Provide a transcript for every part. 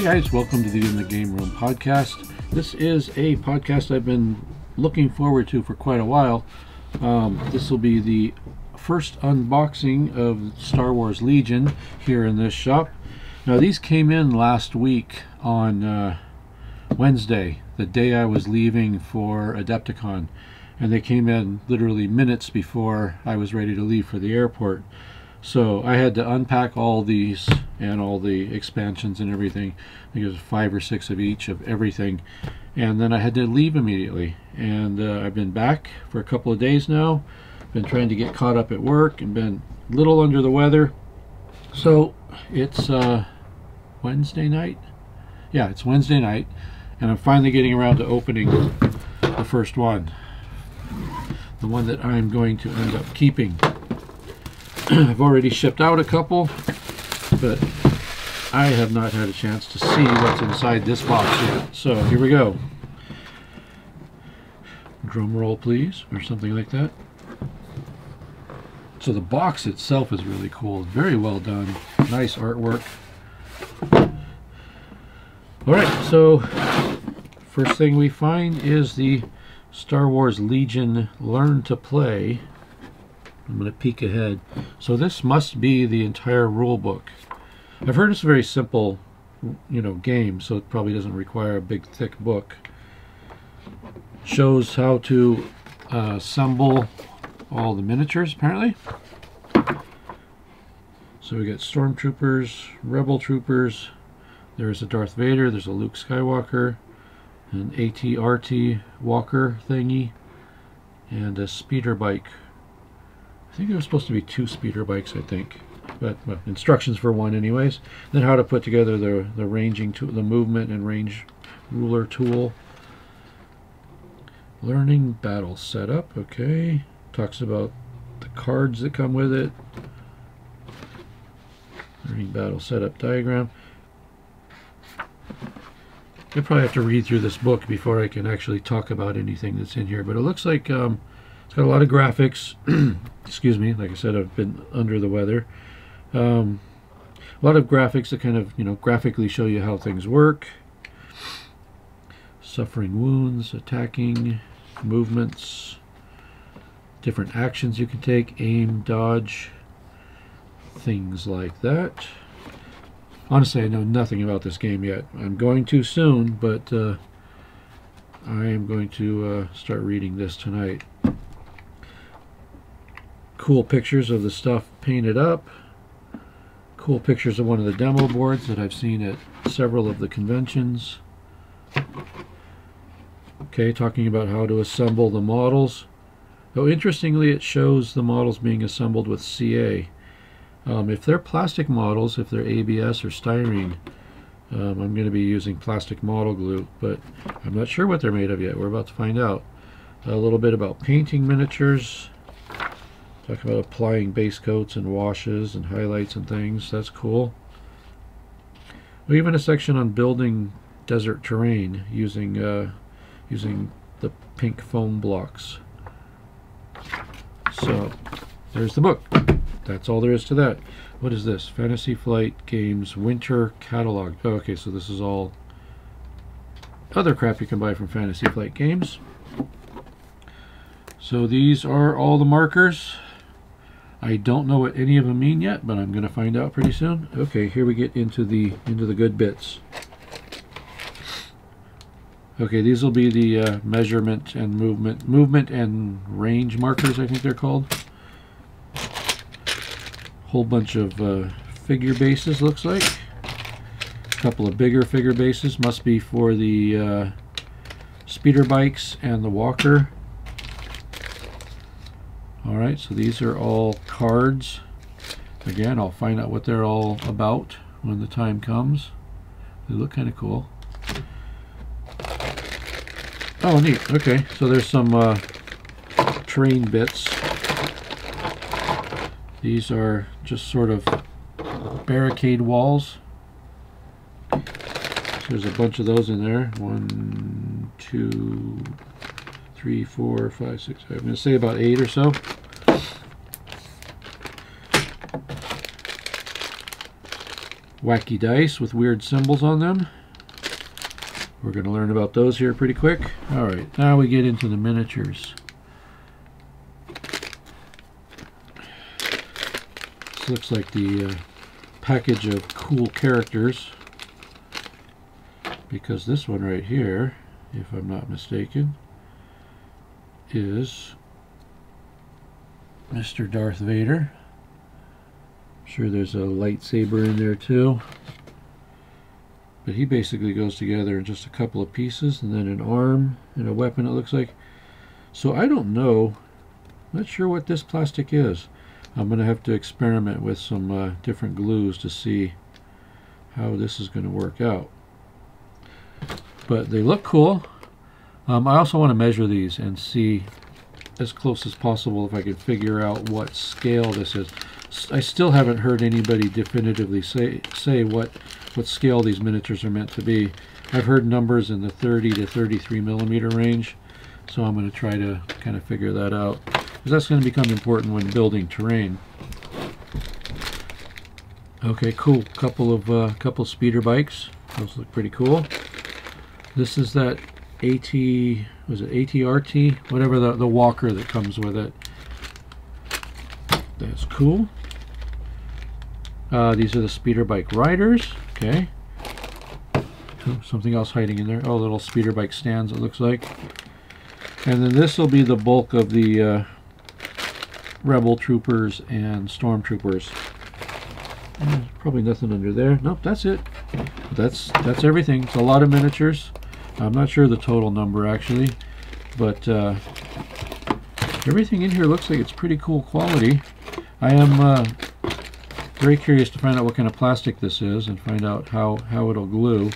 guys, welcome to the In the Game Room podcast. This is a podcast I've been looking forward to for quite a while. This will be the first unboxing of Star Wars Legion here in this shop. Now these came in last week on Wednesday, the day I was leaving for Adepticon, and they came in literally minutes before I was ready to leave for the airport. So I had to unpack all these and all the expansions and everything. I think it was 5 or 6 of each of everything, and then I had to leave immediately. And I've been back for a couple of days now. Been trying to get caught up at work and been a little under the weather. So it's Wednesday night. Yeah, it's Wednesday night, and I'm finally getting around to opening the first one, the one that I'm going to end up keeping. I've already shipped out a couple, but I have not had a chance to see what's inside this box yet. So here we go. Drum roll, please, or something like that. So the box itself is really cool. Very well done. Nice artwork. Alright, so first thing we find is the Star Wars Legion Learn to Play. I'm going to peek ahead. So this must be the entire rule book. I've heard it's a very simple, game, so it probably doesn't require a big thick book. Shows how to assemble all the miniatures, apparently. So we got Stormtroopers, Rebel Troopers, there's a Darth Vader, there's a Luke Skywalker, an AT-RT Walker thingy, and a speeder bike. I think there was supposed to be 2 speeder bikes, I think, but well, instructions for one anyways. Then how to put together the ranging tool, the movement and range ruler tool. Learning battle setup, okay. Talks about the cards that come with it. Learning battle setup diagram. I'll probably have to read through this book before I can actually talk about anything that's in here, but it looks like it's got a lot of graphics. Excuse me, like I said, I've been under the weather. A lot of graphics that kind of, graphically show you how things work. Suffering wounds, attacking, movements, different actions you can take, aim, dodge, things like that. Honestly, I know nothing about this game yet. I'm going to soon, but I am going to start reading this tonight. Cool pictures of the stuff painted up. Cool pictures of one of the demo boards that I've seen at several of the conventions. Okay, talking about how to assemble the models. Though interestingly, it shows the models being assembled with CA. If they're plastic models, if they're ABS or styrene, I'm going to be using plastic model glue, but I'm not sure what they're made of yet. We're about to find out. A little bit about painting miniatures. Talk about applying base coats and washes and highlights and things. That's cool. We even a section on building desert terrain using the pink foam blocks. So there's the book. That's all there is to that. What is this? Fantasy Flight Games Winter Catalog. Oh, okay, so this is all other crap you can buy from Fantasy Flight Games. So these are all the markers. I don't know what any of them mean yet, but I'm going to find out pretty soon. Okay, here we get into the good bits. Okay, these will be the measurement and movement and range markers, I think they're called. Whole bunch of figure bases, looks like. A couple of bigger figure bases, must be for the speeder bikes and the walker. Alright, so these are all cards. Again, I'll find out what they're all about when the time comes. They look kind of cool. Oh, neat. Okay, so there's some terrain bits. These are just sort of barricade walls. So there's a bunch of those in there. 1, 2, 3, 4, 5, 6, I'm going to say about 8 or so. wacky dice with weird symbols on them. We're going to learn about those here pretty quick. Alright, now we get into the miniatures. This looks like the package of cool characters, because this one right here, if I'm not mistaken, is Mr. Darth Vader. I'm sure there's a lightsaber in there too, but he basically goes together in just a couple of pieces, and then an arm and a weapon, it looks like. So I don't know, not sure what this plastic is. I'm going to have to experiment with some different glues to see how this is going to work out. But they look cool. I also want to measure these and see as close as possible if I can figure out what scale this is. I still haven't heard anybody definitively say what scale these miniatures are meant to be. I've heard numbers in the 30 to 33 millimeter range, so I'm going to try to kind of figure that out, because that's going to become important when building terrain. Okay, cool. Couple speeder bikes. Those look pretty cool. This is that was it ATRT? Whatever the walker that comes with it. That's cool. These are the speeder bike riders. Okay. Oh, something else hiding in there. Oh, little speeder bike stands, it looks like. And then this will be the bulk of the rebel troopers and stormtroopers. Probably nothing under there. Nope, that's it. That's everything. It's a lot of miniatures. I'm not sure the total number actually, but everything in here looks like it's pretty cool quality. I am very curious to find out what kind of plastic this is and find out how it'll glue,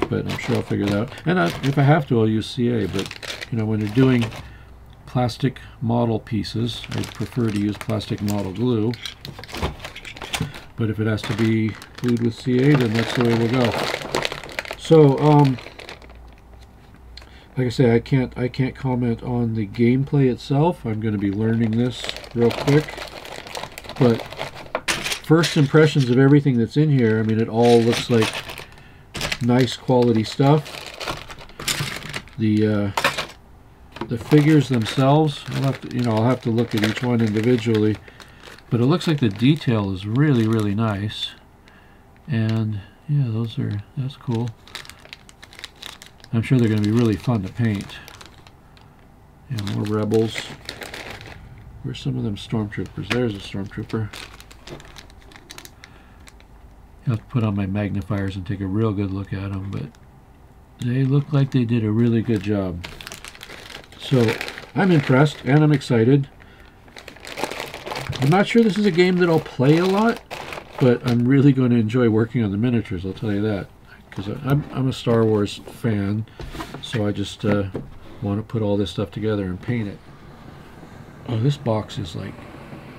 but I'm sure I'll figure that out. And if I have to, I'll use CA, but you know, when you're doing plastic model pieces, I prefer to use plastic model glue. But if it has to be glued with CA, then that's the way we'll go. So, like I say, I can't comment on the gameplay itself. I'm going to be learning this real quick. But first impressions of everything that's in here, I mean, it all looks like nice quality stuff. The figures themselves, I'll have to look at each one individually. But it looks like the detail is really, really nice. And yeah, that's cool. I'm sure they're going to be really fun to paint. Yeah, more rebels. Where's some of them stormtroopers? There's a stormtrooper. I'll have to put on my magnifiers and take a real good look at them, but they look like they did a really good job. So I'm impressed and I'm excited. I'm not sure this is a game that I'll play a lot, but I'm really going to enjoy working on the miniatures, I'll tell you that. Because I'm a Star Wars fan, so I just want to put all this stuff together and paint it. Oh, this box is like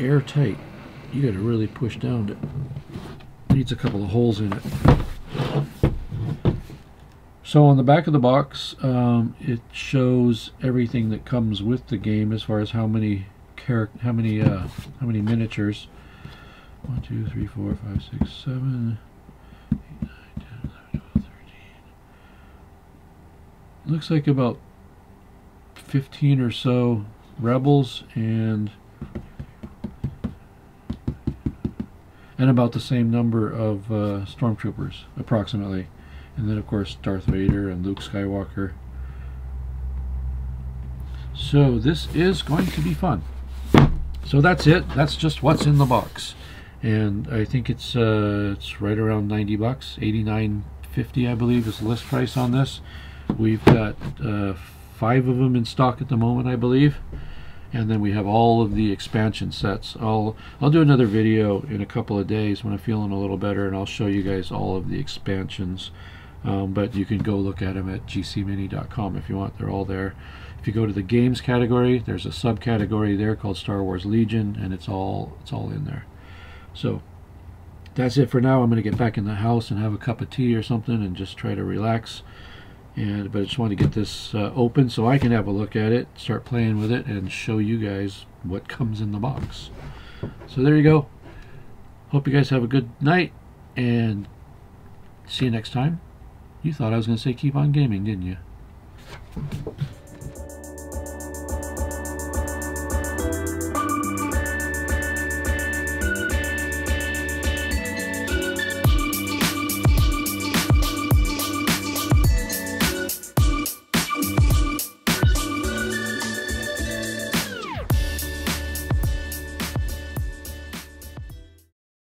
airtight. You got to really push down it. Needs a couple of holes in it. So on the back of the box, it shows everything that comes with the game as far as how many miniatures. 1, 2, 3, 4, 5, 6, 7, 8, 9, 10, 11, 12, 13. Looks like about 15 or so rebels and about the same number of stormtroopers, approximately. And then of course Darth Vader and Luke Skywalker. So this is going to be fun. So that's it. That's just what's in the box, and I think it's right around 90 bucks, 89.50 I believe is the list price on this. We've got 5 of them in stock at the moment, I believe, and then we have all of the expansion sets. I'll do another video in a couple of days when I'm feeling a little better, and I'll show you guys all of the expansions. But you can go look at them at gcmini.com if you want. They're all there. If you go to the games category, there's a subcategory there called Star Wars Legion, and it's all in there. So that's it for now. I'm going to get back in the house and have a cup of tea or something and just try to relax. But I just want to get this open so I can have a look at it, start playing with it, and show you guys what comes in the box. So there you go. Hope you guys have a good night, and see you next time. You thought I was going to say keep on gaming, didn't you?